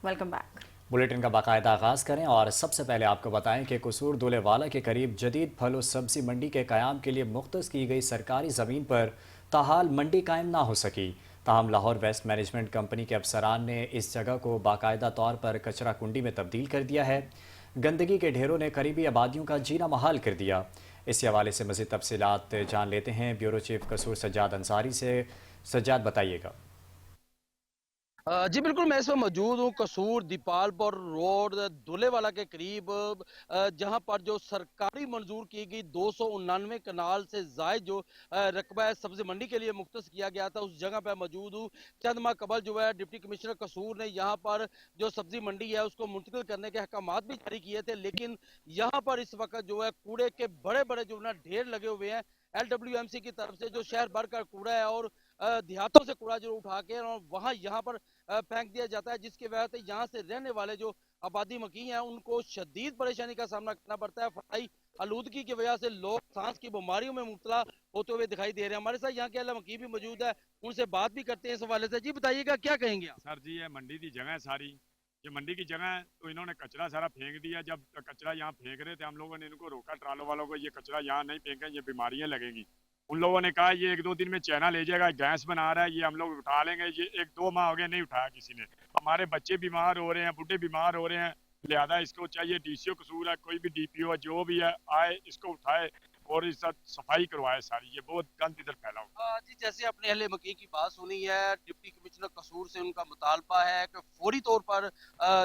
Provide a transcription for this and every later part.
Welcome back. Bulletin का बाकायदा आगाज़ करें और सबसे पहले आपको बताएं कि कसूर दूलेवाला के करीब जदीद फल और सब्जी मंडी के क़याम के लिए मुख्तस की गई सरकारी ज़मीन पर ताहाल मंडी कायम ना हो सकी। ताहम लाहौर वेस्ट मैनेजमेंट कंपनी के अफसरान ने इस जगह को बाकायदा तौर पर कचरा कुंडी में तब्दील कर दिया है। गंदगी के ढेरों ने करीबी आबादियों का जीना महाल कर दिया। इसी हवाले से मज़ीद तफसीलात जान लेते हैं ब्यूरो चीफ कसूर सज्जाद अंसारी से। सज्जाद, बताइएगा। जी बिल्कुल, मैं इस वक्त मौजूद हूँ कसूर दीपालपुर रोड दुलेवाला के करीब, जहां पर जो सरकारी मंजूर की गई 299 कनाल से जायद जो रकबा सब्जी मंडी के लिए मुख्तस किया गया था, उस जगह पर मौजूद हूँ। चंद माह कबल जो है डिप्टी कमिश्नर कसूर ने यहाँ पर जो सब्जी मंडी है उसको मुंतकिल करने के अहकामात भी जारी किए थे, लेकिन यहाँ पर इस वक्त जो है कूड़े के बड़े बड़े जो ना ढेर लगे हुए हैं। LWMC की तरफ से जो शहर भर का कूड़ा है और देहातों से कूड़ा जो उठा के और वहाँ यहाँ पर फेंक दिया जाता है, जिसकी वजह से यहाँ से रहने वाले जो आबादी मकी हैं उनको शदीद परेशानी का सामना करना पड़ता है। फटाई आलूदगी की वजह से लोग सांस की बीमारियों में मुब्तला होते हुए दिखाई दे रहे हैं। हमारे साथ यहाँ के अला मकी भी मौजूद है, उनसे बात भी करते हैं इस हवाले से। जी बताइएगा, क्या कहेंगे आप? सर जी, ये मंडी की जगह है सारी, ये मंडी की जगह है, तो इन्होंने कचरा सारा फेंक दिया। जब कचरा यहाँ फेंक रहे थे हम लोगों ने इनको रोका, ट्रालों वालों को, ये कचरा यहाँ नहीं फेंके, ये बीमारियाँ लगेंगी। उन लोगों ने कहा ये 1-2 दिन में चाइना ले जाएगा, गैस बना रहा है, ये हम लोग उठा लेंगे। ये 1-2 माह हो गए, नहीं उठाया किसी ने। हमारे बच्चे बीमार हो रहे हैं, बुढ़े बीमार हो रहे हैं, लिहाजा इसको चाहिए DCO कसूर है, कोई भी DPO है, जो भी है आए, इसको उठाए और इस सफाई करवाए सारी। ये बहुत गंद इधर फैला हुआ। जी, जैसे अपने अहले मकी की बात सुनी है, डिप्टी कमिश्नर कसूर से उनका मुतालबा है कि फौरी तौर पर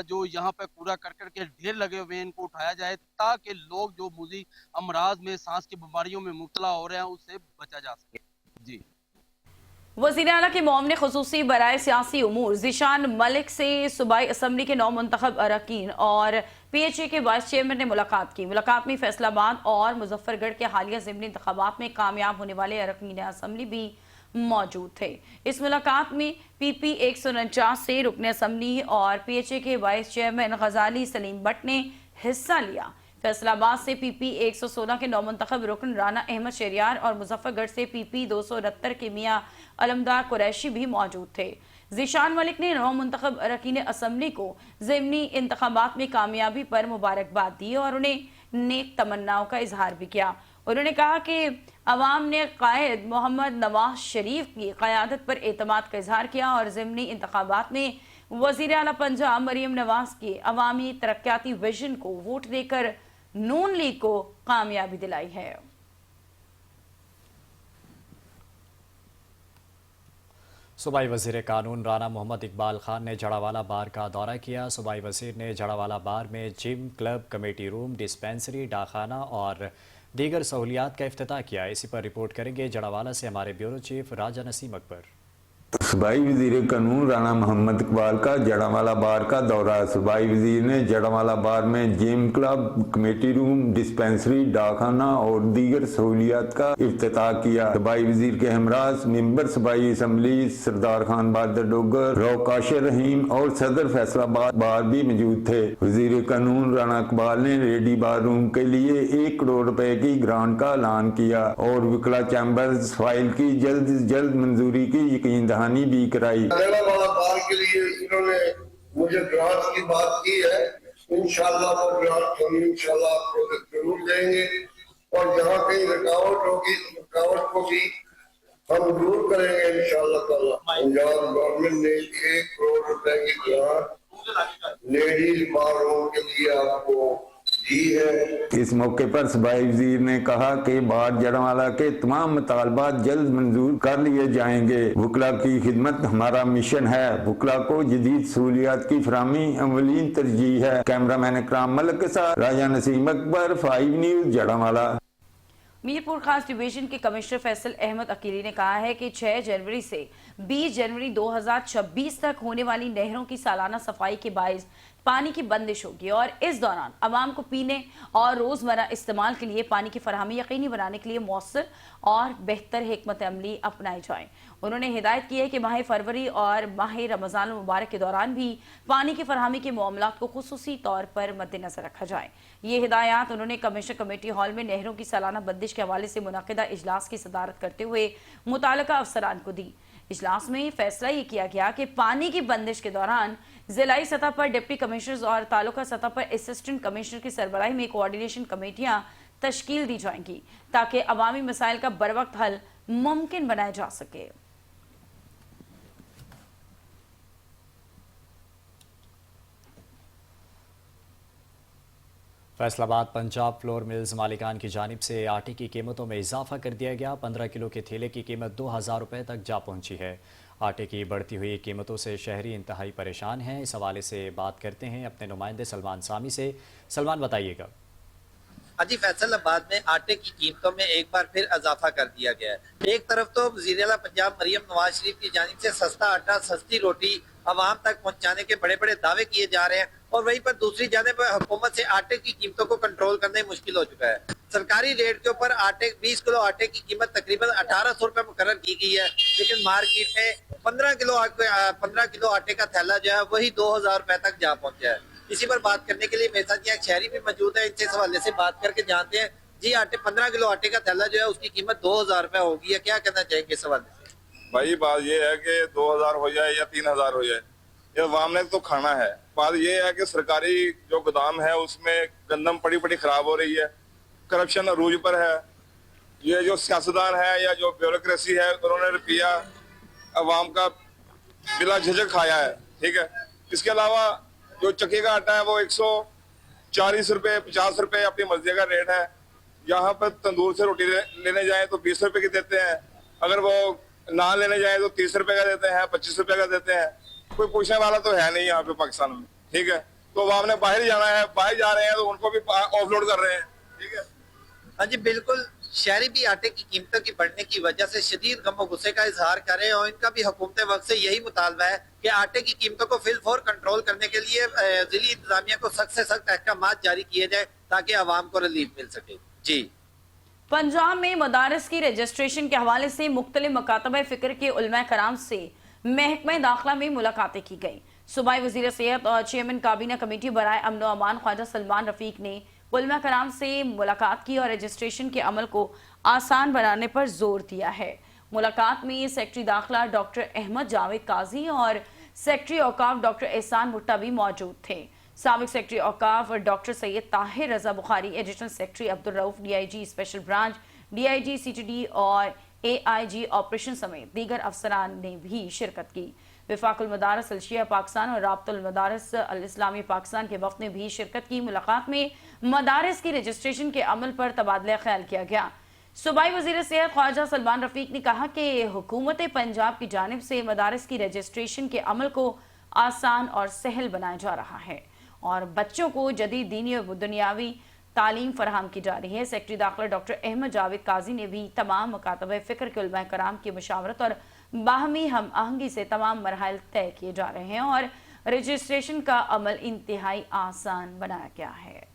जो यहाँ पे कूड़ा करकट के ढेर लगे हुए हैं इनको उठाया जाए, ताकि लोग जो मुजी अमराज में सांस की बीमारियों में मुब्तला हो रहे हैं उससे बचा जा सके। जी, वज़ीर आला के मामले खुसूसी बराए सियासी उमूर ज़ीशान मलिक से सूबाई असम्बली के 9 मुंतखब अरकान और PHA के वाइस चेयरमैन ने मुलाकात की। मुलाकात में फैसलाबाद और मुजफ्फरगढ़ के हालिया ज़िमनी इंतखाबात में कामयाब होने वाले अरकान असम्बली भी मौजूद थे। इस मुलाकात में PP 149 से रुकन असम्बली और PHA के वाइस चेयरमैन गजाली सलीम भट्ट ने हिस्सा लिया। फैसलाबाद से PP 116 के 9 मुंतखब रुकन राना अहमद शरियार और मुजफ्फरगढ़ से PP 269 के मियाँ अलमदार कुरैशी भी मौजूद थे। ज़ीशान मलिक ने 9 मुंतखब अरकान असम्बली को ज़िमनी इंतखाबात में कामयाबी पर मुबारकबाद दी और उन्हें नेक तमन्नाओं का इजहार भी किया। उन्होंने कहा कि अवाम ने कायद मोहम्मद नवाज शरीफ की क़यादत पर एतमाद का इजहार किया और ज़िमनी इंतखाबात में वज़ीर आला पंजाब मरीम नवाज के अवामी तरक्याती विजन को वोट देकर नून लीग को कामयाबी दिलाई है। सूबाई वज़ीर कानून राना मोहम्मद इकबाल खान ने जड़ावाला बार का दौरा किया। सूबाई वज़ीर ने जड़ावाला बार में gym, club, committee room, dispensary, डाकखाना और दीगर सहूलियात का इफ्तिताह किया। इसी पर रिपोर्ट करेंगे जड़ावाला से हमारे ब्यूरो चीफ राजा नसीम अकबर। सूबाई वज़ीर कानून राना मोहम्मद इकबाल का जड़ावाला बार का दौरा। सूबाई वज़ीर ने जड़ावाला बार में gym, club, committee room, dispensary, डाकखाना और दीगर सहूलियात का इफ्तिताह किया। सूबाई वज़ीर के हमराज मेंबर सूबाई असम्बली सरदार खान बहादुर डोगर, रौकाशिर रहीम और सदर फैसलाबाद बार भी मौजूद थे। वज़ीर कानून राना इकबाल ने रेडी बार रूम के लिए 1 करोड़ रुपए की ग्रांट का ऐलान किया और विकला चैम्बर्स फाइल की जल्द से जल्द मंजूरी की यकीन दहानी भी कराई। वाला बार के लिए इन्होंने मुझे ग्रांट की बात की है, इंशाल्लाह वो ग्रांट हम इंशाल्लाह आपको जरूर देंगे और जहाँ कहीं रुकावट होगी रुकावट को भी हम दूर करेंगे इंशाल्लाह ताला। पंजाब गवर्नमेंट ने 1 करोड़ रुपए की ग्रांट लेडीज बार रूम के लिए आपको दी है। इस मौके पर सूबाई वज़ीर ने कहा कि बार जड़ावाला के तमाम मुतालबात जल्द मंजूर कर लिए जाएंगे। वकला की खिदमत हमारा मिशन है। वकला को जदीद सहूलियात की फराहमी अवलीन तरजीह है। कैमरामैन इकराम मलिक के साथ राजा नसीम अकबर, 5 न्यूज़ जड़ावाला। मीरपुर खास डिवीजन के कमिश्नर फैसल अहमद अकीली ने कहा है कि 6 जनवरी से 20 जनवरी 2026 तक होने वाली नहरों की सालाना सफाई के बायस पानी की बंदिश होगी और इस दौरान आवाम को पीने और रोज़मर्रा इस्तेमाल के लिए पानी की फराहमी यकीनी बनाने के लिए मौसर और बेहतर हिकमत अमली अपनाई जाए। उन्होंने हिदायत की है कि माह फरवरी और माह रमज़ान मुबारक के दौरान भी पानी की फराहमी के मामलात को खुसूसी तौर पर मद्देनजर रखा जाए। ये हिदायत उन्होंने कमिश्नर कमेटी हॉल में नहरों की सालाना बंदिश के हवाले से मुनक़िदा इजलास की सदारत करते हुए मुताल्लिका अफसरान को दी। इजलास में फैसला ये किया गया कि पानी की बंदिश के दौरान जिलाई सतह पर डिप्टी कमिश्नर्स और तालुका सतह पर असिस्टेंट कमिश्नर की सरबराही में कोऑर्डिनेशन कमेटियां तश्कील दी जाएंगी ताकि अवामी मसाइल का बरवक्त हल मुमकिन बनाया जा सके। फैसलाबाद पंजाब फ्लोर मिल्स मालिकान की जानिब से आटे की कीमतों में इजाफा कर दिया गया। 15 किलो के थैले की कीमत 2000 रुपये तक जा पहुंची है। आटे की बढ़ती हुई कीमतों से शहरी इंतहाई परेशान हैं। इस हवाले से बात करते हैं अपने नुमाइंदे सलमान सामी से। सलमान, बताइएगा। जी, फैसलाबाद में आटे की कीमतों में एक बार फिर इजाफा कर दिया गया है। एक तरफ तो वज़ीर-ए-आला पंजाब मरियम नवाज शरीफ की जानिब से सस्ता आटा, सस्ती रोटी आवाम तक पहुंचाने के बड़े बड़े दावे किए जा रहे हैं और वहीं पर दूसरी जानिब हुकूमत से आटे की कीमतों को कंट्रोल करना मुश्किल हो चुका है। सरकारी रेट के ऊपर 20 किलो आटे की कीमत तकरीबन 1800 रुपए मुकर्रर की गई है, लेकिन मार्केट में 15 किलो आटे का थैला जो है वही 2000 रुपए तक जा पहुंचा है। इसी पर बात करने के लिए मेरे साथ यहाँ शहरी भी मौजूद है, इनसे इस हवाले से बात करके जानते हैं। जी, 15 किलो आटे का थैला जो है उसकी कीमत 2000 रुपए होगी है, क्या कहना चाहेंगे इस हवाले से? भाई, बात ये है कि 2000 हो जाए या 3000 हो जाए, ये अवाम ने तो खाना है। बात ये है कि सरकारी जो गोदाम है उसमें गंदम पड़ी खराब हो रही है, करप्शन अरूज पर है। ये जो सियासतदान है या जो ब्यूरोक्रेसी है, उन्होंने रुपया अवाम का बिला झिझक खाया है। ठीक है, इसके अलावा जो चक्की का आटा है वो 140 रुपए 50 रुपए अपनी मर्जी का रेट है। यहाँ पर तंदूर से रोटी लेने जाए तो 20 रुपए की देते हैं, अगर वो नान लेने जाए तो 30 रुपए का देते हैं, 25 रुपए का देते हैं। कोई पूछने वाला तो है नहीं यहाँ पे पाकिस्तान में। ठीक है, तो अवाम ने बाहर जाना है, बाहर जा रहे हैं तो उनको भी ऑफलोड कर रहे हैं। ठीक है, हाँ जी, बिल्कुल। शहरी भी आटे की कीमतों की बढ़ने की वजह से शदीद गम गुस्से का इजहार कर रहे हैं और इनका भी हुकूमत वक्त से यही मुतालबा है कि आटे की कीमतों को फिलफौर कंट्रोल करने के लिए जिली इंतजामिया को सख्त से सख्त अहकामात जारी किए जाए ताकि आवाम को रिलीफ मिल सके। जी, पंजाब में मदारस की रजिस्ट्रेशन के हवाले से मुख्तलिफ मकातबे फिक्र के उलमा कराम से महकमा दाखिला में मुलाकातें की गई। सूबाई वजीर सेहत और चेयरमैन काबीना कमेटी बराए अमन व अमान ख्वाजा सलमान रफीक ने उलमा कराम से मुलाकात की और रजिस्ट्रेशन के अमल को आसान बनाने पर जोर दिया है। मुलाकात में सेक्रेटरी दाखिला डॉक्टर अहमद जावेद काजी और सेक्रेटरी औकाफ डॉक्टर एहसान भुट्टा भी मौजूद थे। साबिक सेक्रेटरी औकाफ doctor Syed Tahir Raza Bukhari, additional secretary Abdul Rauf DIG special branch, DIG CTD और एआईजी ऑपरेशन समेत दीगर अफसरान ने भी शिरकत की। वफाकुल मदारस अल-शिया पाकिस्तान और राब्तुल मदारस अल-इस्लामी पाकिस्तान के वफ्द ने भी शिरकत की। मुलाकात में मदारस की रजिस्ट्रेशन के अमल पर तबादला ख्याल किया गया। सूबाई वजीर सेहत ख्वाजा सलमान रफीक ने कहा कि हुकूमत पंजाब की जानिब से मदारस की रजिस्ट्रेशन के अमल को आसान और सहल बनाया जा रहा है और बच्चों को जदीद दीनी और दुनियावी तालीम फराहम की जा रही है। सेक्रेटरी दाखिला डॉक्टर अहमद जावेद काजी ने भी तमाम मुकातबे फिक्र के उलमा कराम की मशावरत और बाहमी हम आहंगी से तमाम मरहल तय किए जा रहे हैं और रजिस्ट्रेशन का अमल इंतहाई आसान बनाया गया है।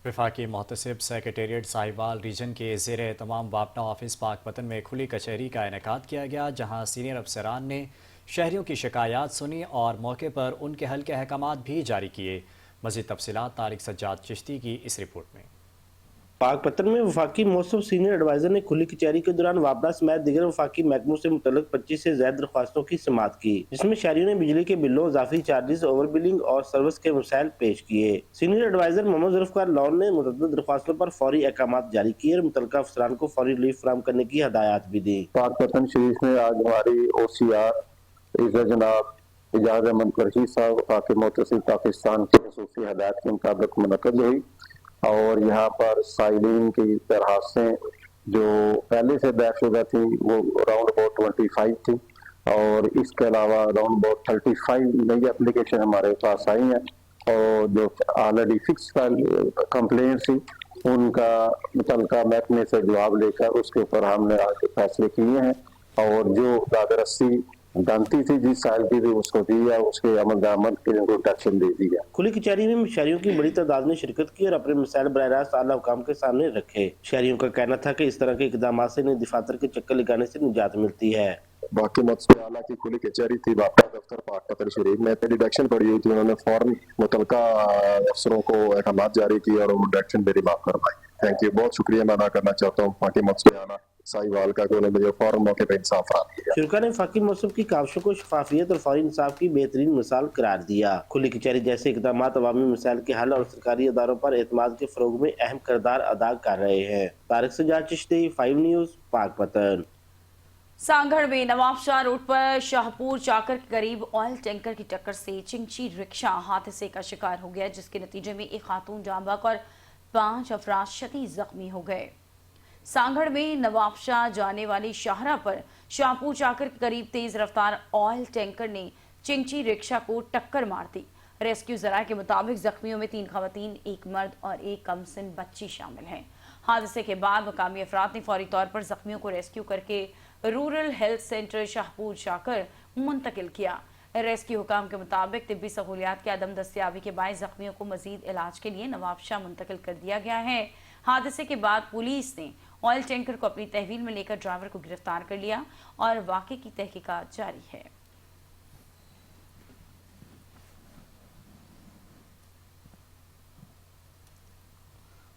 वफाकी मोहतसिब सेक्रेटेरिएट साहिवाल रीजन के ज़ेर तमाम वापना ऑफिस पाकपतन में खुली कचहरी का इनेकाद किया गया, जहां सीनियर अफसरान ने शहरियों की शिकायत सुनी और मौके पर उनके हल के अहकामात भी जारी किए। मज़ीद तफसीलात तारिक सज्जाद चिश्ती की इस रिपोर्ट में। पाकपतन में वफाकी मौसम सीनियर एडवाइजर ने खुली कचहरी के दौरान वापडा समेत दीगर वफाकी महकमों से मुतल्लिक 25 से ज्यादा दरख्वास्तों की समाअत की, जिसमें शहरियों ने बिजली के बिलों, इजाफी चार्जेस, ओवर बिलिंग और सर्विस के मसाइल पेश किए। सीनियर एडवाइजर मोहम्मद जुल्फकार लॉन ने मुतअद्दिद दरख्वास्तों पर फौरी अहकामात जारी किए और मुतल्लिका अफसरान को फौरी रिलीफ फराहम करने की हदायत भी दी। पाकपतन शरीफ में आज हमारी OCR जनाब इजाज अहमद कुरैशी साहब वफाकी मोहतसिब पाकिस्तान की खसूसी हदायत के मुताबिक मुनक़्क़द हुई और यहाँ पर साइलिन की दरखास्तें जो पहले से बैशुदा थी वो अराउंड अबाउट 25 थी और इसके अलावा अराउंड अबाउट 35 नई एप्लीकेशन हमारे पास आई हैं और जो ऑलरेडी फिक्स कंप्लेंट थी उनका मुतल्लिका महकमे से जवाब लेकर उसके ऊपर हमने आज फैसले किए हैं और जो दादरसी गलती थी जिस साल की थी उसको दी या उसके अमल दरामद के लिए प्रोटेक्शन दे दी है। खुली कचहरी में शहरियों की बड़ी तादाद ने शिरकत की और अपने मसाइल बराह रास्त आला हुकाम के सामने रखे। शहरियों का कहना था कि इस तरह के इकदाम से इन्हें दफातर के चक्कर लगाने से निजात मिलती है। बाकी मुतसिफ आला की खुली कचहरी थी वापस दफ्तर पाकपतन शरीफ में डिडक्शन पड़ी हुई थी, उन्होंने फौरन मुतलका अफसरों को अहकामात जारी किए और डिडक्शन मेरी माफ करवाई। थैंक यू, बहुत शुक्रिया मैं अदा करना चाहता हूँ बाकी मुतसिफ आला साहिवाल का, उन्होंने मुझे फौरन मौके पर इंसाफ फराहम किया। शुरा ने फाकी मौसम की काविशों को शफाफियत और फौरी इंसाफ की बेहतरीन मिसाल करार दिया। खुली कचहरी जैसे इकदाम अवामी मसाइल के हल और सरकारी अदारों पर एतमाद के फरोग में अहम किरदार अदा कर रहे हैं। तारिक सजाद चिश्ती, 5 न्यूज़, पाकपतन। सांगड़ में नवाबशाह रोड पर शाहपुर चाकर के करीब ऑयल टैंकर की टक्कर से चिंची रिक्शा हादसे का शिकार हो गया, जिसके नतीजे में एक खातून जान बहक और 5 अफराद शदीद जख्मी हो गए। सांगड़ में नवाबशाह जाने वाली शाहरा पर शाहपुर चाकर के करीब तेज रफ्तार ऑयल टैंकर ने चिंची रिक्शा को टक्कर मार दी। रेस्क्यू जराये के मुताबिक जख्मियों में 3 खवातीन, 1 मर्द और 1 कमसिन बच्ची शामिल हैं। हादसे के बाद मकामी अफराद ने फौरी तौर पर जख्मियों को रेस्क्यू करके रूरल हेल्थ सेंटर शाहपुर चाकर मुंतकिल किया। रेस्क्यू हुकाम के मुताबिक तिब्बी सहूलियात की अदम दस्तियाबी के बायस जख्मियों को मजीद इलाज के लिए नवाबशाह मुंतकिल कर दिया गया है। हादसे के बाद पुलिस ने ऑयल टैंकर को अपनी तहवील में लेकर ड्राइवर को गिरफ्तार कर लिया और वाक़े की तहकीकात जारी है।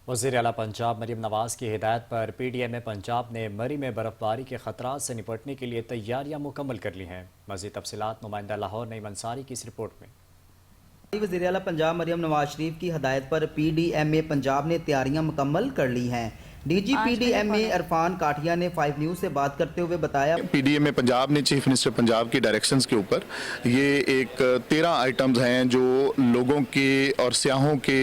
वज़ीर आला पंजाब मरीम नवाज की हिदायत पर PDMA पंजाब ने मरी में बर्फबारी के खतरात से निपटने के लिए तैयारियां मुकम्मल कर ली हैं। मज़ीद तफसीलात नुमाइंदा लाहौर नईम अंसारी की इस रिपोर्ट में। वज़ीर आला पंजाब मरियम नवाज शरीफ की हदायत पर PDMA पंजाब ने तैयारियां मुकम्मल कर ली हैं। DG PDMA इरफान काठिया ने 5 न्यूज़ से बात करते हुए बताया, PDMA पंजाब ने चीफ मिनिस्टर पंजाब की डायरेक्शंस के ऊपर ये एक 13 आइटम्स हैं जो लोगों के और सियाहों के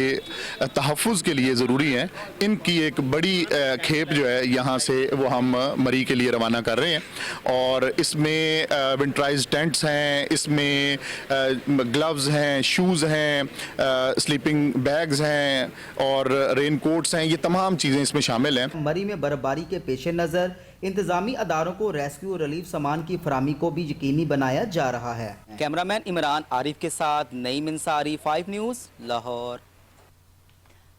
तहफ़्फ़ुज़ के लिए ज़रूरी हैं। इनकी एक बड़ी खेप जो है यहाँ से वो हम मरी के लिए रवाना कर रहे हैं और इसमें विंटराइज टेंट्स हैं, इसमें ग्लव्स हैं, शूज़ हैं, स्लीपिंग बैग्स हैं और रेन कोट्स हैं। ये तमाम चीज़ें इसमें शामिल। मरी में बर्फबारी के पेश नज़र इंतजामी अदारों को रेस्क्यू और रिलीफ सामान की फराहमी को भी यकीनी बनाया जा रहा है। कैमरामैन इमरान आरिफ के साथ नईम अंसारी, 5 न्यूज़, लाहौर।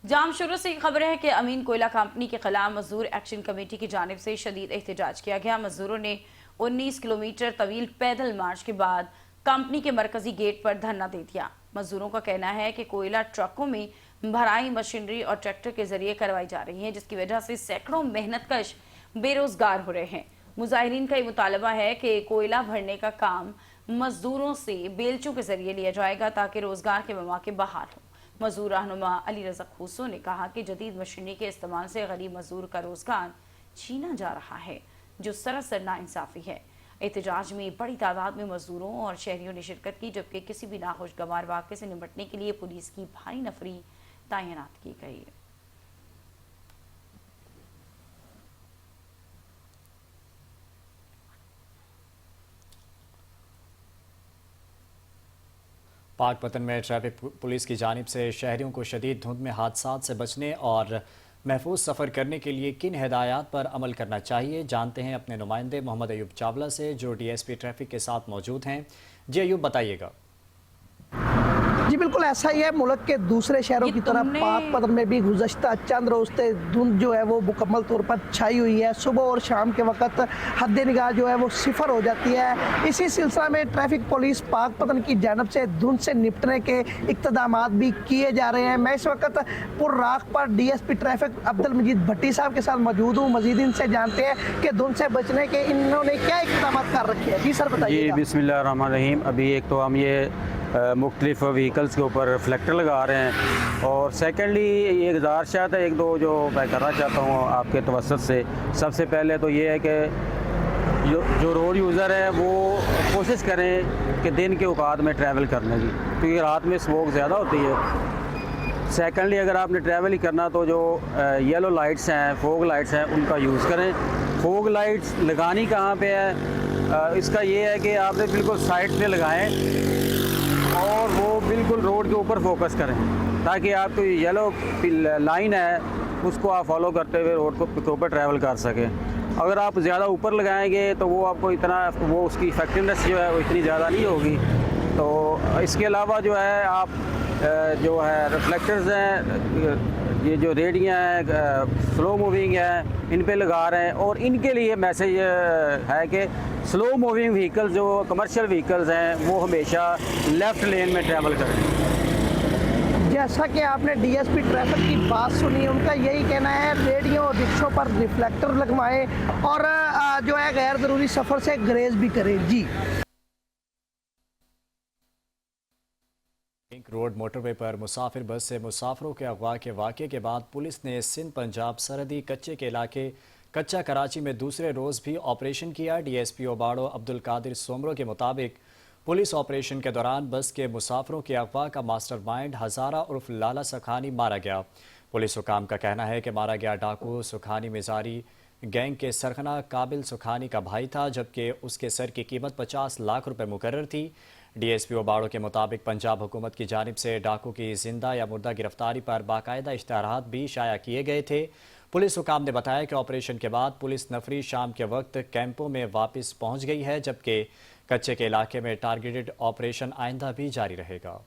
जाम शुरू से खबर है कि अमीन कोयला कंपनी के खिलाफ मजदूर एक्शन कमेटी की जानिब से शदीद एहतजाज किया गया। मजदूरों ने 19 किलोमीटर तवील पैदल मार्च के बाद कंपनी के मरकजी गेट पर धरना दे दिया। मजदूरों का कहना है कि कोयला ट्रकों में भराई मशीनरी और ट्रैक्टर के जरिए करवाई जा रही है, जिसकी वजह से सैकड़ों मेहनतकश बेरोजगार हो रहे हैं। मुजाहिरीन का ये मुतालबा है कि कोयला भरने का काम मजदूरों से बेलचों के जरिए लिया जाएगा ताकि रोजगार के मौके बहाल हो। मजदूर रहनुमा अली रज़ा खूसो ने कहा कि जदीद मशीनरी के इस्तेमाल से गरीब मजदूर का रोजगार छीना जा रहा है, जो सरासर नाइंसाफी है। एहतजाज में बड़ी तादाद में मजदूरों और शहरियों ने शिरकत की, जबकि किसी भी नाखुशगवार वाक़े से निपटने के लिए पुलिस की भारी नफरी तैनात की गई। पाकपतन में ट्रैफिक पुलिस की जानिब से शहरियों को शदीद धुंध में हादसात से बचने और महफूज सफ़र करने के लिए किन हिदायत पर अमल करना चाहिए, जानते हैं अपने नुमाइंदे मोहम्मद अयूब चावला से, जो DSP ट्रैफिक के साथ मौजूद हैं। जी अयूब, बताइएगा। जी बिल्कुल ऐसा ही है। मुल्क के दूसरे शहरों की तरह पाकपतन में भी गुज़श्ता चंद रोज से धुंध जो है वो मुकम्मल तौर पर छाई हुई है। सुबह और शाम के वक्त हद निगाह जो है वो सिफर हो जाती है। इसी सिलसिला में ट्रैफिक पुलिस पाकपतन की जानब से धुंध से निपटने के इक़्तिदामात भी किए जा रहे हैं। मैं इस वक्त पुर्राख पर DSP ट्रैफिक अब्दुल मजीद भट्टी साहब के साथ मौजूद हूँ। मजीद इनसे जानते हैं कि धुंध से बचने के इन्होंने क्या इक़्तिदामात कर रखे हैं। जी सर बताइए। जी बिस्मिल्लाहिर्रहमानिर्रहीम। अभी एक तो हम ये मुख्तलिफ व्हीकल्स के ऊपर रिफ्लेक्टर लगा रहे हैं और सेकेंडली ये गुजारिशात है एक दो जो मैं करना चाहता हूँ आपके तवस्सुत से। सबसे पहले तो ये है कि जो रोड यूज़र है वो कोशिश करें कि दिन के औकात में ट्रैवल करने की, क्योंकि रात में स्मोक ज़्यादा होती है। सेकेंडली अगर आपने ट्रैवल ही करना तो जो येलो लाइट्स हैं, फोग लाइट्स हैं, उनका यूज़ करें। फोग लाइट्स लगानी कहाँ पे है, इसका ये है कि आपने बिल्कुल साइड पे लगाएं और वो बिल्कुल रोड के ऊपर फोकस करें, ताकि आपको येलो लाइन है उसको आप फॉलो करते हुए रोड के ऊपर ट्रैवल कर सकें। अगर आप ज़्यादा ऊपर लगाएंगे तो वो आपको इतना वो उसकी इफेक्टिवनेस जो है वो इतनी ज़्यादा नहीं होगी। तो इसके अलावा जो है आप जो है रिफ्लेक्टर्स हैं, ये जो रेडियाँ हैं स्लो मूविंग हैं, इन पे लगा रहे हैं। और इनके लिए मैसेज है कि स्लो मूविंग व्हीकल्स जो कमर्शियल व्हीकल्स हैं वो हमेशा लेफ़्ट लेन में ट्रैवल करें। जैसा कि आपने डीएसपी ट्रैफिक की बात सुनी, उनका यही कहना है रेडियो और रिक्शों पर रिफ्लेक्टर लगवाएं और जो है गैर ज़रूरी सफ़र से ग्रेज भी करें। जी। लिंक रोड मोटरवे पर मुसाफिर बस से मुसाफिरों के अगवा के वाक़े के बाद पुलिस ने सिंध पंजाब सरहदी कच्चे के इलाके कच्चा कराची में दूसरे रोज़ भी ऑपरेशन किया। डीएसपी ओबाड़ो अब्दुल कादिर सोमरो के मुताबिक पुलिस ऑपरेशन के दौरान बस के मुसाफिरों के अगवा का मास्टरमाइंड हज़ारा उर्फ लाला सुखानी मारा गया। पुलिस हुकाम का कहना है कि मारा गया डाकू सुखानी मिजारी गैंग के सरगना काबिल सुखानी का भाई था, जबकि उसके सर की कीमत 50 लाख रुपए मुकर्रर थी। डीएसपी ओबाड़ो के मुताबिक पंजाब हुकूमत की जानिब से डाकू की जिंदा या मुर्दा गिरफ्तारी पर बाकायदा इश्तहारात भी शाया किए गए थे। पुलिस हुकाम ने बताया कि ऑपरेशन के बाद पुलिस नफरी शाम के वक्त कैंपों में वापस पहुंच गई है, जबकि कच्चे के इलाके में टारगेटेड ऑपरेशन आइंदा भी जारी रहेगा।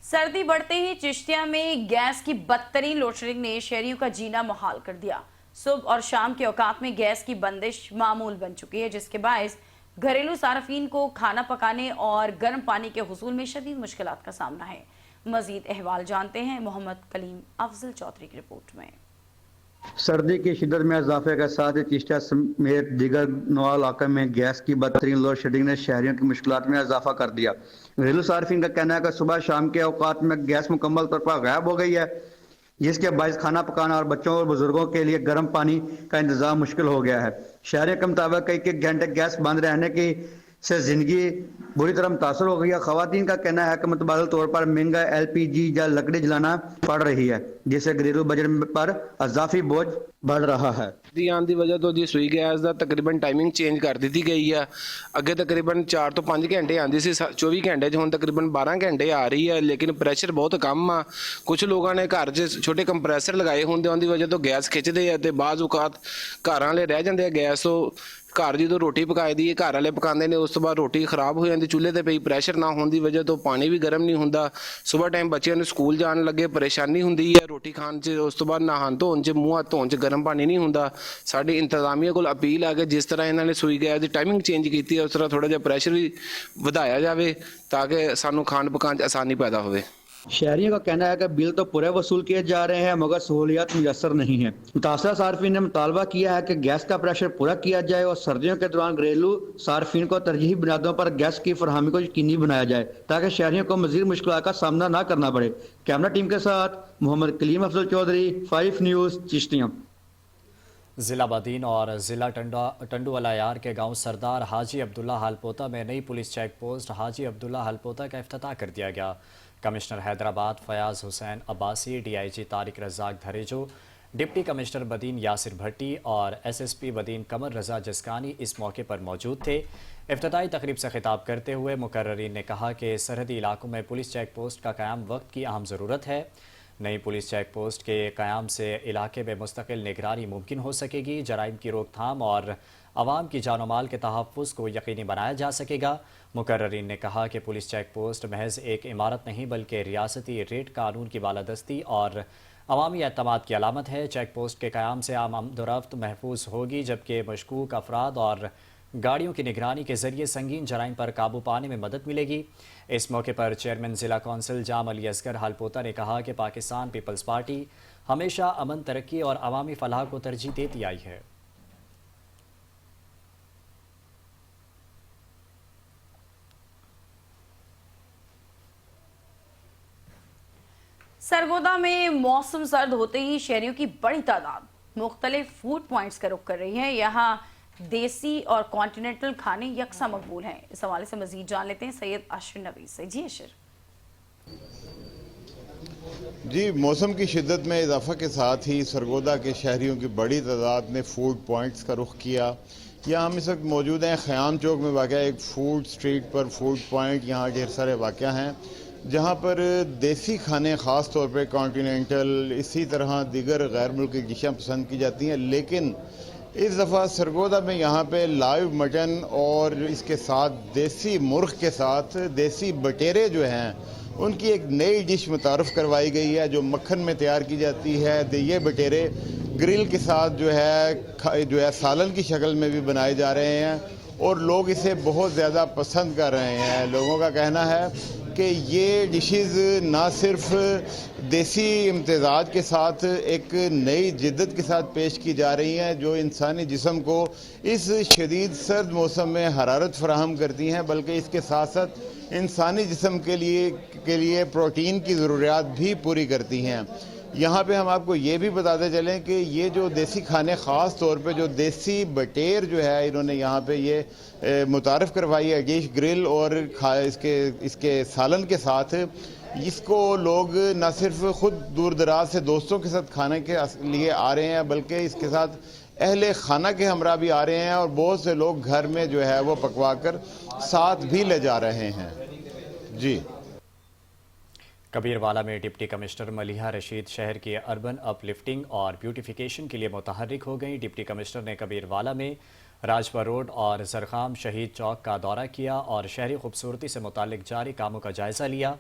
सर्दी बढ़ते ही चिश्तिया में गैस की बदतरीन लोडशेडिंग ने शहरियों का जीना मुहाल कर दिया। सुबह और शाम के औकात में गैस की बंदिश मामूल बन चुकी है, जिसके बायस घरेलू सार्फिन को खाना पकाने और गर्म पानी के हुसूल में शदीद मुश्किलात का सामना है। मजीद अहवाल जानते हैं मोहम्मद कलीम अफजल चौधरी की रिपोर्ट में। सर्दी की शिद्दत में इजाफे के साथ ही चिश्तिया समेत दीगर नवा इलाके में गैस की बदतरीन लोड शेडिंग ने शहरियों की मुश्किलात में इजाफा कर दिया। घरेलू सार्फिन का कहना है कि सुबह शाम के औकात में गैस मुकम्मल तौर पर गायब हो गई है, जिसके बायस खाना पकाना और बच्चों और बुजुर्गों के लिए गर्म पानी का इंतजाम मुश्किल हो गया है। शहरियों के मुताबिक कई घंटे गैस बंद रहने की से जिंदगी बुरी तरह मुतासर हो गई है। खवातीन का कहना है कि मुतबादल तौर पर महंगा एलपीजी या लकड़ी जलाना पड़ रही है, जिससे घरेलू बजट पर अजाफी बोझ बढ़ रहा है। आने की वजह तो जी सुई गैस का तकरीबन टाइमिंग चेंज कर दी गई है। अगे तकरीबन 4 तो 5 घंटे आती सी 24 घंटे हुण तकरीबन 12 घंटे आ रही है, लेकिन प्रेशर बहुत कम आ। कुछ लोगों ने घर च छोटे कंप्रेसर लगाए होने की वजह तो गैस खिंचते हैं तो बाज़ औकात घर वाले रह जाते हैं गैस तो घर जो रोटी पकाई दी घर वाले पकाते हैं, उस तो बाद रोटी खराब हो जाती चूल्हे पर पई। प्रेशर ना होने की वजह तो पानी भी गर्म नहीं होंदा। सुबह टाइम बच्चों ने स्कूल जान लगे परेशानी होंदी है रोटी खान च, उस तो बाद नहान धोन च मूँह हाथ धोन च गर्म पानी नहीं होंदा। साडी इंतजामिया को अपील है कि जिस तरह इन्होंने सुई गैस की टाइमिंग चेंज की है, उस तरह थोड़ा जिहा प्रेशर भी वधाया जाए ताकि सानू खान पकान च आसानी पैदा होवे। शहरियों का कहना है कि बिल तो पूरे वसूल किए जा रहे हैं मगर सहूलियत मुयसर नहीं है। मुतासरा सार्फिन ने मुतालबा किया है कि गैस का प्रेशर पूरा किया जाए और सर्दियों के दौरान घरेलू सार्फिन को तरजीही बुनियादों पर गैस की फरहमी को यकीनी बनाया जाए ताकि शहरियों को मजीद मुश्किलात का सामना न करना पड़े। कैमरा टीम के साथ मोहम्मद कलीम अफजल चौधरी, 5 न्यूज़, चिश्तिया। ज़िला बदीन और ज़िला टंडू अलायार के गांव सरदार हाजी अब्दुल्ला हालपोता में नई police check post Haji Abdullah Halepota का इफ्तिताह कर दिया गया। Commissioner Hyderabad Fayaz Hussain Abbasi, DIG Tariq Razzaq Dharejo, deputy commissioner Badin Yasir Bhatti और एसएसपी बदीन कमर रज़ा जस्कानी इस मौके पर मौजूद थे। इफ्तिताही तकरीब से खिताब करते हुए मुकर्ररीन ने कहा कि सरहदी इलाकों में पुलिस चेक पोस्ट का क़याम वक्त की अहम ज़रूरत है। नई पुलिस चेक पोस्ट के क़याम से इलाके में मुस्तकिल निगरानी मुमकिन हो सकेगी, जराइम की रोकथाम और आवाम की जान माल के तहफ़्फ़ुज़ को यकीनी बनाया जा सकेगा। मुकर्ररीन ने कहा कि पुलिस चेक पोस्ट महज एक इमारत नहीं बल्कि रियासती रेट कानून की बालादस्ती और अवामी एतमाद की अलामत है। चेक पोस्ट के क़याम से आम आमदोरफ्त महफूज होगी, जबकि मशकूक अफराद और गाड़ियों की निगरानी के जरिए संगीन जराइम पर काबू पाने में मदद मिलेगी। इस मौके पर चेयरमैन ज़िला कौंसिल जाम अली असगर हालपोता ने कहा कि पाकिस्तान पीपल्स पार्टी हमेशा अमन, तरक्की और अवामी फलाह को तरजीह देती आई है। सरगोदा में मौसम सर्द होते ही शहरियों की बड़ी तादाद मुख्तलिफ फूड पॉइंट्स का रुख कर रही है। यहाँ देसी और कॉन्टिनेंटल खाने यकसा मकबूल हैं। इस हवाले से मजीद जान लेते हैं सैयद अशर नबी से। जी अशर। जी, मौसम की शिद्दत में इजाफा के साथ ही सरगोदा के शहरियों की बड़ी तादाद ने फूड पॉइंट्स का रुख किया। यहाँ हम इस वक्त मौजूद हैं ख़याम चौक में वाक़ एक फूड स्ट्रीट पर फूड पॉइंट, यहाँ ढेर सारे वाक़ हैं जहाँ पर देसी खाने ख़ास तौर पे कॉन्टिनेंटल इसी तरह दीगर गैर मुल्की डिशें पसंद की जाती हैं, लेकिन इस दफ़ा सरगोदा में यहाँ पे लाइव मटन और इसके साथ देसी मुर्ग़ के साथ देसी बटेरे जो हैं उनकी एक नई डिश मुतारफ़ करवाई गई है जो मक्खन में तैयार की जाती है। ये बटेरे ग्रिल के साथ जो है सालन की शक्ल में भी बनाए जा रहे हैं और लोग इसे बहुत ज़्यादा पसंद कर रहे हैं। लोगों का कहना है कि ये डिशेज़ ना सिर्फ देसी इम्तिज़ाज के साथ एक नई जिद्दत के साथ पेश की जा रही हैं जो इंसानी जिस्म को इस शदीद सर्द मौसम में हरारत फराहम करती हैं, बल्कि इसके साथ साथ इंसानी जिस्म के लिए प्रोटीन की ज़रूरियात भी पूरी करती हैं। यहाँ पे हम आपको ये भी बताते चलें कि ये जो देसी खाने ख़ास तौर पे जो देसी बटेर जो है इन्होंने यहाँ पे ये मुतारफ़ करवाई है डिश ग्रिल और इसके सालन के साथ, इसको लोग न सिर्फ ख़ुद दूर दराज से दोस्तों के साथ खाने के लिए आ रहे हैं बल्कि इसके साथ अहले खाना के हमरा भी आ रहे हैं और बहुत से लोग घर में जो है वो पकवा कर साथ भी ले जा रहे हैं। जी। कबीरवाला में डिप्टी कमिश्नर मलिहा रशीद शहर की अर्बन अपलिफ्टिंग और ब्यूटिफिकेशन के लिए मुतहर्रिक हो गई। डिप्टी कमिश्नर ने कबीरवाला में राजपुर रोड और जरखाम शहीद चौक का दौरा किया और शहरी खूबसूरती से मुतालिक जारी कामों का जायज़ा लिया।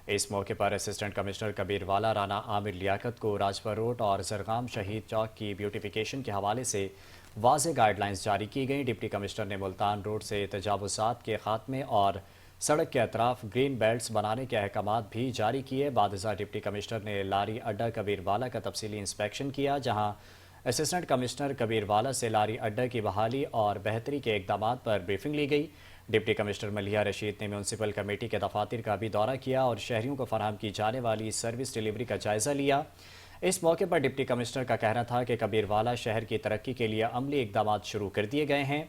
इस मौके पर असिस्टेंट कमिश्नर कबीरवाला राना आमिर लियाकत को राजपुर रोड और जरखाम शहीद चौक की ब्यूटिफिकेशन के हवाले से वाज़ेह गाइडलाइंस जारी की गई। डिप्टी कमिश्नर ने मुल्तान रोड से तजावुज़ात के खात्मे और सड़क के अतराफ ग्रीन बेल्ट्स बनाने के अहकामात भी जारी किए। बादशाह डिप्टी कमिश्नर ने लारी अड्डा कबीरवाला का तफसीली इंस्पेक्शन किया, जहां असिस्टेंट कमिश्नर कबीरवाला से लारी अड्डा की बहाली और बेहतरी के इकदाम पर ब्रीफिंग ली गई। डिप्टी कमिश्नर मलिहा रशीद ने म्यूनसिपल कमेटी के दफातर का भी दौरा किया और शहरियों को फराहम की जाने वाली सर्विस डिलीवरी का जायज़ा लिया। इस मौके पर डिप्टी कमिश्नर का कहना था कि कबीरवाला शहर की तरक्की के लिए अमली इकदाम शुरू कर दिए गए हैं।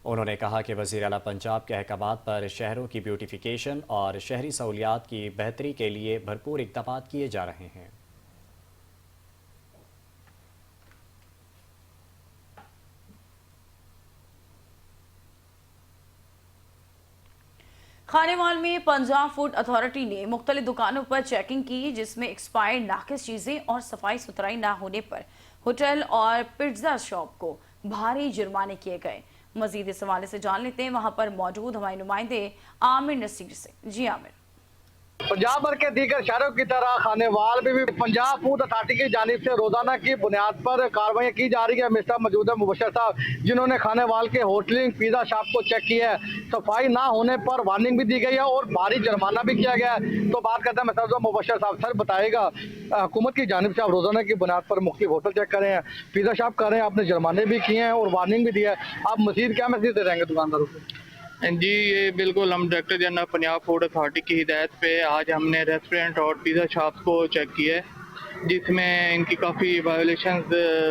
उन्होंने कहा कि वज़ीर आला पंजाब के अहकामात पर शहरों की ब्यूटिफिकेशन और शहरी सहूलियात की बेहतरी के लिए भरपूर इकदाम किए जा रहे हैं। खानेवाल में पंजाब फूड अथॉरिटी ने मुख्तलिफ दुकानों पर चेकिंग की, जिसमें एक्सपायर्ड नाकिस चीज़ें और सफाई सुथराई ना होने पर होटल और पिज्ज़ा शॉप को भारी जुर्माने किए गए। मजीद इस हवाले से जान लेते हैं वहां पर मौजूद हमारे नुमाइंदे आमिर नसीर से। जी आमिर। पंजाब भर के दीगर शहरों की तरह खानेवाल में भी पंजाब फूड अथॉरिटी की जानिब से रोजाना की बुनियाद पर कार्रवाई की जा रही है। मिस्टर मौजूद मुबशर साहब जिन्होंने खानेवाल के होटलिंग पिज़्ज़ा शॉप को चेक किया है, सफाई ना होने पर वार्निंग भी दी गई है और भारी जुर्माना भी किया गया है। तो बात करते हैं मिस्टर मुबशर साहब, सर बताएगा हुकूमत की जानिब से आप रोजाना की बुनियाद पर मुख्तलिफ होटल चेक कर रहे हैं, पिज़्ज़ा शॉप कर रहे हैं, आपने जुर्माने भी किए हैं और वार्निंग भी दिया है, आप मजीद क्या मैसेज दे रहेंगे दुकानदारों को? जी ये बिल्कुल, हम director general Punjab food authority की हिदायत पे आज हमने रेस्टोरेंट और पिज़्ज़ा शॉप्स को चेक किया है, जिसमें इनकी काफ़ी वायोलेशंस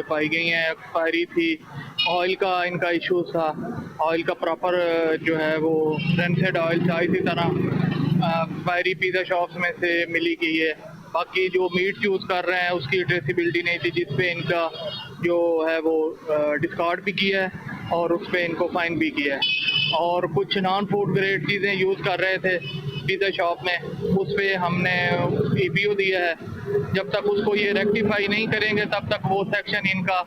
पाई गई हैं। एक्सपायरी थी, ऑयल का इनका इशू था, ऑयल का प्रॉपर जो है वो रेंसेड ऑयल था, इसी तरह एक्सपायरी पिज़्ज़ा शॉप्स में से मिली गई है। बाकी जो मीट यूज़ कर रहे हैं उसकी ट्रेसिबिलिटी नहीं थी, जिसपे इनका जो है वो डिस्कार्ड भी किया है और उस पर इनको फाइन भी किया है। और कुछ नॉन फूड ग्रेड चीज़ें यूज़ कर रहे थे पिज़्ज़ा शॉप में, उस पर हमने EPO दिया है। जब तक उसको ये रेक्टिफाई नहीं करेंगे तब तक वो सेक्शन इनका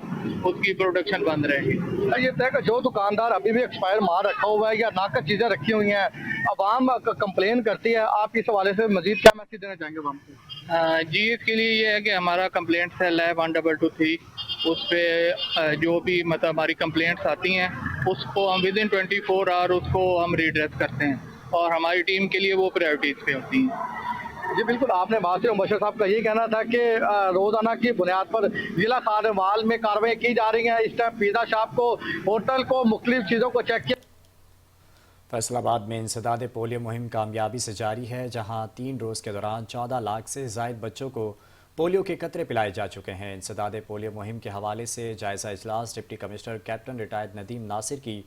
उसकी प्रोडक्शन बंद रहेगी। ये तय कि जो दुकानदार अभी भी एक्सपायर माल रखा हुआ है या नाकस चीज़ें रखी हुई हैं, अवाम कंप्लेन करती है, आप इस हवाले से मजीद क्या मैसेज देना चाहेंगे अवाम को? जी इसके लिए ये है कि हमारा कंप्लेंट सेल है 1223, उस पर जो भी मतलब हमारी कंप्लेंट्स आती हैं उसको हम विद इन 24 आवर उसको हम रिड्रेस करते हैं और हमारी टीम के लिए वो प्रायोरिटीज़ पे होती हैं। जी बिल्कुल, आपने बात से मुबशर साहब का यही कहना था कि रोजाना की बुनियाद पर जिला खानेवाल में कार्रवाई की जा रही है। इस टाइम पिज़्ज़ा शॉप को, होटल को, मुख्तलिफ चीज़ों को चेक किया। फैसलाबाद में इंसदाद पोलियो मुहिम कामयाबी से जारी है, जहां 3 रोज़ के दौरान 14 लाख से ज़ायद बच्चों को पोलियो के कतरे पिलाए जा चुके हैं। इंसदाद पोलियो मुहिम के हवाले से जायज़ा इजलास deputy commissioner captain retired Nadeem Nasir की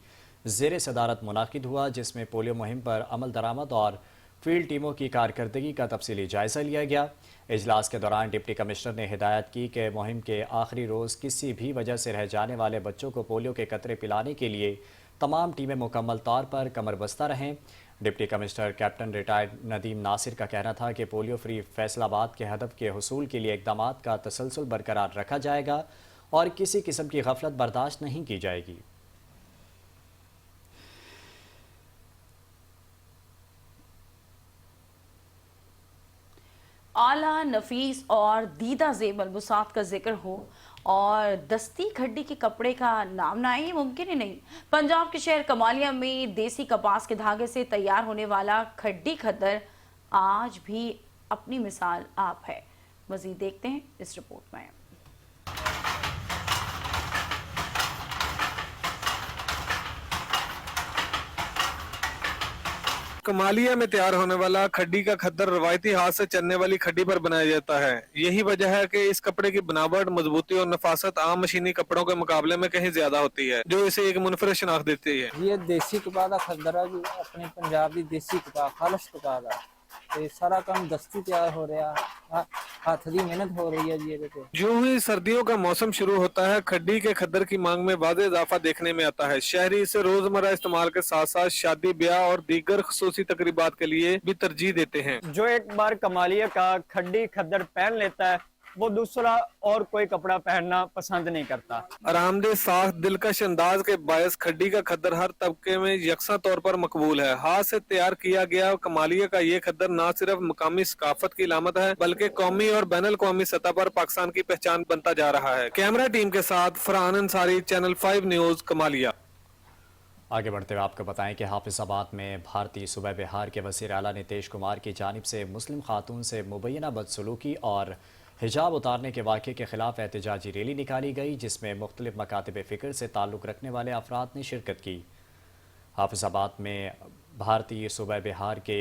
ज़ेर सदारत मुनाकिद हुआ, जिसमें पोलियो मुहिम पर अमल दरामद और फील्ड टीमों की कारकर्दगी का तफसीली जायजा लिया गया। इजलास के दौरान डिप्टी कमिश्नर ने हिदायत की कि मुहिम के आखिरी रोज़ किसी भी वजह से रह जाने वाले बच्चों को पोलियो के कतरे पिलाने के लिए तमाम टीमें मुकम्मल तौर पर कमर बस्ता रहें। Deputy commissioner captain retired Nadeem Nasir का कहना था कि पोलियो फ्री फैसलाबाद के हदफ के हुसूल के लिए इक़दामात का तसलसल बरकरार रखा जाएगा और किसी किस्म की गफलत बर्दाश्त नहीं की जाएगी। आला, नफीस और दीदा ज़ेब मलबूसात का जिक्र हो और दस्ती खड्डी के कपड़े का नाम ना आए, ये मुमकिन ही नहीं। पंजाब के शहर कमालिया में देसी कपास के धागे से तैयार होने वाला खड्डी खद्दर आज भी अपनी मिसाल आप है। मज़ीद देखते हैं इस रिपोर्ट में। कमालिया में तैयार होने वाला खड्डी का खद्दर रवायती हाथ से चलने वाली खड्डी पर बनाया जाता है। यही वजह है कि इस कपड़े की बनावट, मजबूती और नफासत आम मशीनी कपड़ों के मुकाबले में कहीं ज्यादा होती है, जो इसे एक मुनफरद शनाख्त देती है। ये देसी कपा का खद्दर है, जो अपने पंजाब की देसी कपा, खालस कपा का सारा काम दस्ती तैयार हो रहा, हाथ की मेहनत हो रही है जी। जो ही सर्दियों का मौसम शुरू होता है, खड्डी के खद्दर की मांग में वाज़े इजाफा देखने में आता है। शहरी इसे रोजमर्रा इस्तेमाल के साथ साथ शादी, ब्याह और दीगर खुसूसी तकरीबात के लिए भी तरजीह देते हैं। जो एक बार कमालिया का खड्डी खद्दर पहन लेता है, वो दूसरा और कोई कपड़ा पहनना पसंद नहीं करता। आरामदेह, साफ, दिलकश अंदाज के बायस खड्डी का खद्दर हर तबके में यकसा तौर पर मकबूल है। हाथ से तैयार किया गया कमालिया का ये खद्दर न सिर्फ मकामी सकाफत की इलामत है, बल्कि कौमी और बैनुल कौमी सतह पर पाकिस्तान की पहचान बनता जा रहा है। कैमरा टीम के साथ फरहान अंसारी, चैनल 5 न्यूज, कमालिया। आगे बढ़ते हुए आपको बताएं कि हाफिजाबाद में भारतीय सूबा बिहार के वज़ीर आला नीतीश कुमार की जानिब से मुस्लिम खातून से मुबैना बदसलूकी और हिजाब उतारने के वाक़े के ख़िलाफ़ एहतजाजी रैली निकाली गई, जिसमें मुख्तलिफ मकातिब फ़िक्र से ताल्लुक़ रखने वाले अफराद ने शिरकत की। हाफिजाबाद में भारतीय सूबा बिहार के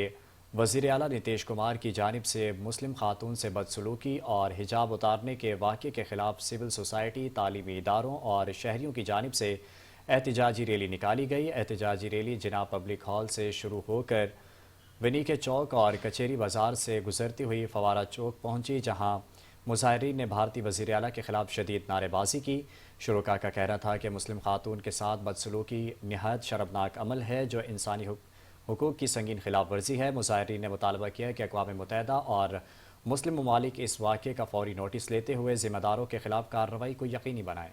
वज़ीर आला नीतीश कुमार की जानिब से मुस्लिम खातून से बदसलूकी और हिजाब उतारने के वाक़े के ख़िलाफ़ सिविल सोसाइटी, तालीमी इदारों और शहरियों की जानिब से एहतजाजी रैली निकाली गई। एहतजाजी रैली जिना पब्लिक हॉल से शुरू होकर विनी के चौक और कचेरी बाज़ार से गुजरती हुई फवारा चौक पहुँची, जहाँ मुजाहिरीन ने भारतीय वज़ीर आला के ख़िलाफ़ शदीद नारेबाजी की। शुरुका का कहना था कि मुस्लिम खातून के साथ बदसलूकी निहायत शर्मनाक अमल है, जो इंसानी हुकूक़ की संगीन खिलाफ वर्जी है। मुजाहिरीन ने मुतालबा किया कि अक़वाम मुत्तहिदा और मुस्लिम ममालिक इस वाक़े का फ़ौरी नोटिस लेते हुए ज़िम्मेदारों के ख़िलाफ़ कार्रवाई को यकीनी बनाएं।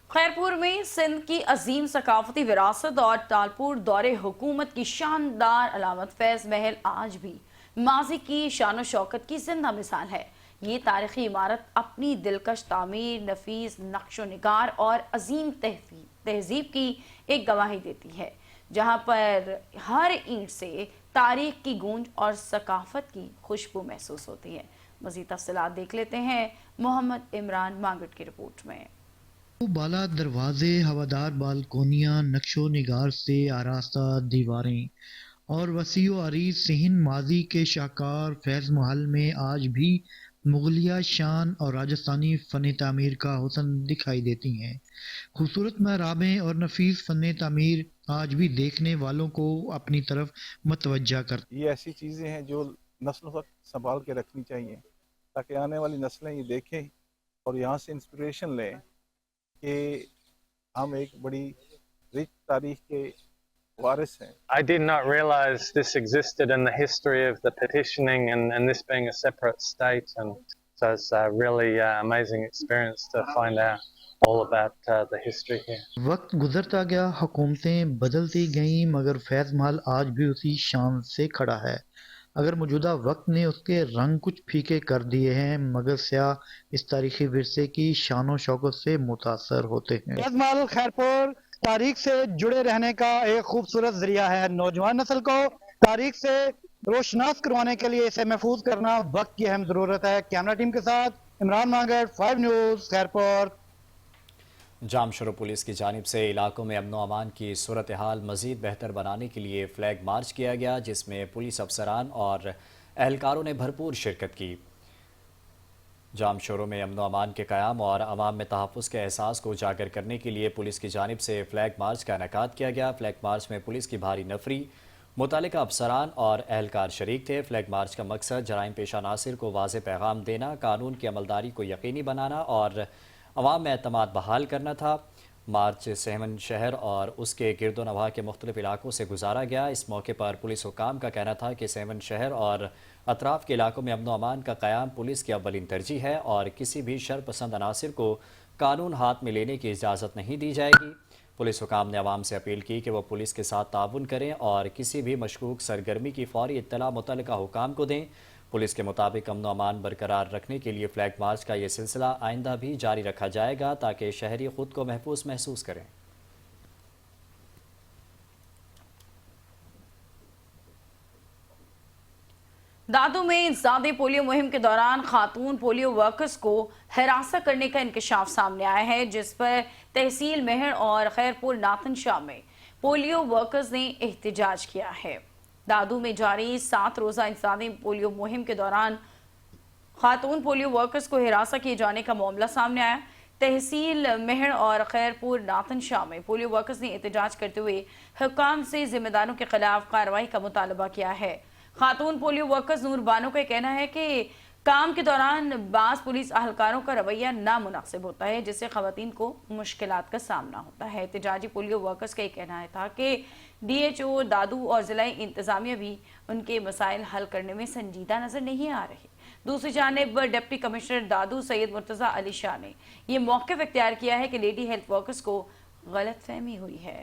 खैरपुर में सिंध की अजीम सकाफती विरासत और तालपुर दौरे हुकूमत की शानदार अलामत फैज़ महल आज भी माजी की शान शौकत की जिंदा मिसाल है। ये तारीखी इमारत अपनी दिलकश तामीर, नफीस नक्शो निगार और अजीम तहजीब की एक गवाही देती है, जहाँ पर हर ईंट से तारीख की गूंज और सकाफत की खुशबू महसूस होती है। मज़ीद तफसीलात देख लेते हैं मोहम्मद इमरान मांगट की रिपोर्ट में। बाला दरवाजे, हवादार बालकोनियाँ, नक्शो निगार से आरास्ता दीवारें और वसीओ अरीज सिंध माजी के शाहकार फैज़ महल में आज भी मुगलिया शान और राजस्थानी फ़न तामीर का हुस्न दिखाई देती हैं। खूबसूरत महराबें और नफीस फ़न तामीर आज भी देखने वालों को अपनी तरफ मतवज्जा करती। ये ऐसी चीज़ें हैं जो नस्लों तक संभाल के रखनी चाहिए, ताकि आने वाली नस्लें ये देखें और यहाँ से इंस्पिरेशन लें कि हम एक बड़ी रिच तारीख के वारिस हैं। I did not realize this existed in the history of the petitioning and this being a separate state, and so it's a really amazing experience to find out all about the history here. वक्त गुजरता गया, हुकूमतें बदलती गईं, मगर फैज़ महल आज भी उसी शान से खड़ा है। अगर मौजूदा वक्त ने उसके रंग कुछ फीके कर दिए हैं, मगर स्याह इस तारीखी विरसे की शान और शौकत से मुतासर होते हैं। फैज़ महल खैरपुर तारीख से जुड़े रहने का एक खूबसूरत जरिया है। नौजवान नस्ल को तारीख से रोशनास करवाने के लिए इसे महफूज करना वक्त की अहम जरूरत है। कैमरा टीम के साथ इमरान मांगट, 5 न्यूज, खैरपुर। जामशोरो पुलिस की जानिब से इलाकों में अमन व अमान की सूरत हाल मज़ीद बेहतर बनाने के लिए फ्लैग मार्च किया गया, जिसमें पुलिस अफसरान और एहलकारों ने भरपूर शिरकत की। जाम शोरों में अमन अमान के क़याम और अवाम में तहफ़्फ़ुज़ के एहसास को उजागर करने के लिए पुलिस की जानिब से फ्लैग मार्च का इनेकाद किया गया। फ्लैग मार्च में पुलिस की भारी नफरी, मुतल्लिका अफसरान और अहलकार शरीक थे। फ्लैग मार्च का मकसद जराइम पेशा नासिर को वाज़ेह पैगाम देना, कानून की अमलदारी को यकीनी बनाना और अवाम में एतमाद बहाल करना था। मार्च सहमन शहर और उसके गिरदो नवाह के मुख्तलिफ इलाकों से गुजारा गया। इस मौके पर पुलिस हुकाम का कहना था कि सहमन शहर और अतराफ़ के इलाकों में अमन व अमान का क़याम पुलिस की अव्वलीन तरजीह है और किसी भी शर पसंद अनासिर को कानून हाथ में लेने की इजाज़त नहीं दी जाएगी। पुलिस हुकाम ने अवाम से अपील की कि वह पुलिस के साथ ताउन करें और किसी भी मशकूक सरगर्मी की फौरी इत्तला मुतल्लिका हुकाम को दें। पुलिस के मुताबिक अमन व अमान बरकरार रखने के लिए फ्लैग मार्च का ये सिलसिला आइंदा भी जारी रखा जाएगा ताकि शहरी खुद को महफूज महसूस करें। दादू में इंसदादी पोलियो मुहिम के दौरान खातून पोलियो वर्कर्स को हिरासत करने का इंकशाफ सामने आया है, जिस पर तहसील मेहर और खैरपुर नाथन शाह में पोलियो वर्कर्स ने एहतजाज किया है। दादू में जारी 7 रोज़ा इंसदादी पोलियो मुहिम के दौरान खातून पोलियो वर्कर्स को हिरासत किए जाने का मामला सामने आया। तहसील मेहर और खैरपुर नाथन शाह में पोलियो वर्कर्स ने एहतजाज करते हुए हुकाम से जिम्मेदारों के खिलाफ कार्रवाई का मुतालबा किया है। खातून पोलियो वर्कर्स नूर बानो का कहना है कि काम के दौरान बाज़ पुलिस अहलकारों का रवैया नामुनासिब होता है, जिससे खवातीन को मुश्किलात का सामना होता है। एहतजाजी पोलियो वर्कर्स का कहना था कि DHO, दादू और ज़िलाई इंतज़ामिया भी उनके मसाइल हल करने में संजीदा नज़र नहीं आ रहे। दूसरी जानिब डिप्टी कमिश्नर दादू सैयद मुर्तज़ा अली शाह ने यह मौक़िफ़ इख्तियार किया है कि लेडी हेल्थ वर्कर्स को गलतफहमी हुई है।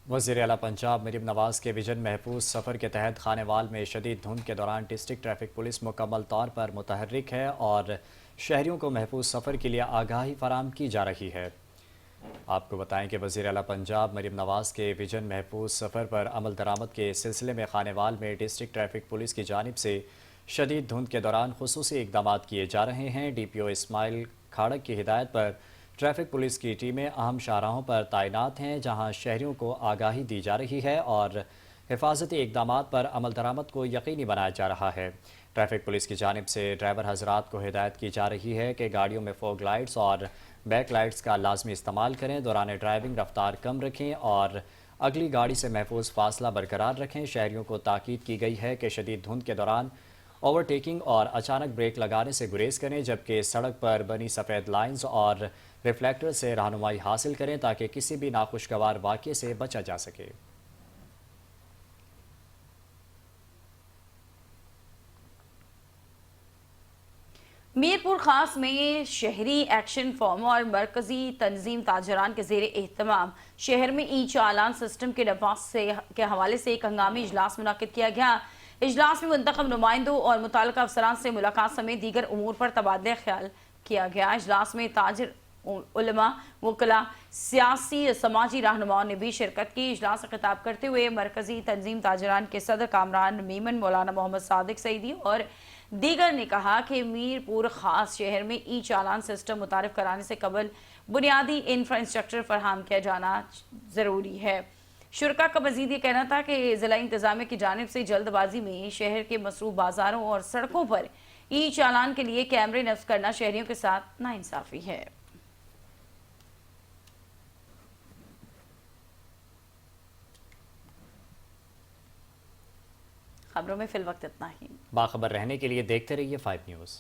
वज़ीर आला पंजाब मरीम नवाज़ के विजन महफूज सफ़र के तहत खानेवाल में शदीद धुंध के दौरान डिस्ट्रिक्ट ट्रैफिक पुलिस मुकम्मल तौर पर मुतहर्रिक है और शहरियों को महफूज सफ़र के लिए आगाही फराहम की जा रही है। आपको बताएं कि वज़ीर आला पंजाब मरीम नवाज़ के विजन महफूज सफ़र पर अमल दरामद के सिलसिले में खानेवाल में डिस्ट्रिक्ट ट्रैफिक पुलिस की जानिब से शदीद धुंध के दौरान खुसूसी इक़दाम किए जा रहे हैं। DPO इस्माइल खाड़क की हिदायत पर ट्रैफिक पुलिस की टीमें अहम शाहराहों पर तैनात हैं, जहां शहरियों को आगाही दी जा रही है और हिफाजती इक़दाम पर अमल दरामद को यकीनी बनाया जा रहा है। ट्रैफिक पुलिस की जानिब से ड्राइवर हजरात को हिदायत की जा रही है कि गाड़ियों में फॉग लाइट्स और बैक लाइट्स का लाजमी इस्तेमाल करें, दौरान ड्राइविंग रफ्तार कम रखें और अगली गाड़ी से महफूज फासला बरकरार रखें। शहरियों को ताकीद की गई है कि शदीद धुंध के दौरान ओवरटेकिंग और अचानक ब्रेक लगाने से गुरेज करें, जबकि सड़क पर बनी सफ़ेद लाइन्स और रिफ्लेक्टर से रहनुमाई हासिल करें ताकि किसी भी नाखुशगवार वाक़ये से बचा जा सके। मीरपुर खास में शहरी एक्शन फॉर्म और मरकजी तंजीम ताजरान के ज़ेरे एहतमाम शहर में ई चालान सिस्टम के नफाज के हवाले से एक हंगामी इजलास मुनाकिद किया गया। इजलास में मुंतखब नुमाइंदों और मुताल्लिका अफसरान से मुलाकात समेत दीगर उमूर पर तबादला ख्याल किया गया। इजलास में ताजिर, उलमा, वकला, सियासी समाजी रहनुमाओं ने भी शिरकत की। इजलास से खिताब करते हुए मरकजी तंजीम ताजरान के सदर कामरान मीमन, मौलाना मोहम्मद सादिक सईदी और दीगर ने कहा कि मीरपुर खास शहर में ई चालान सिस्टम मुतारिफ कराने से कबल बुनियादी इंफ्रास्ट्रक्चर फराहम किया जाना ज़रूरी है। शुरका का मजीद ये कहना था कि ज़िला इंतज़ामिया की जानिब से जल्दबाजी में शहर के मसरूफ बाजारों और सड़कों पर ई चालान के लिए कैमरे नस्ब करना शहरियों के साथ नाइंसाफ़ी है। खबरों में फिल वक्त इतना ही। बाखबर रहने के लिए देखते रहिए 5 न्यूज़।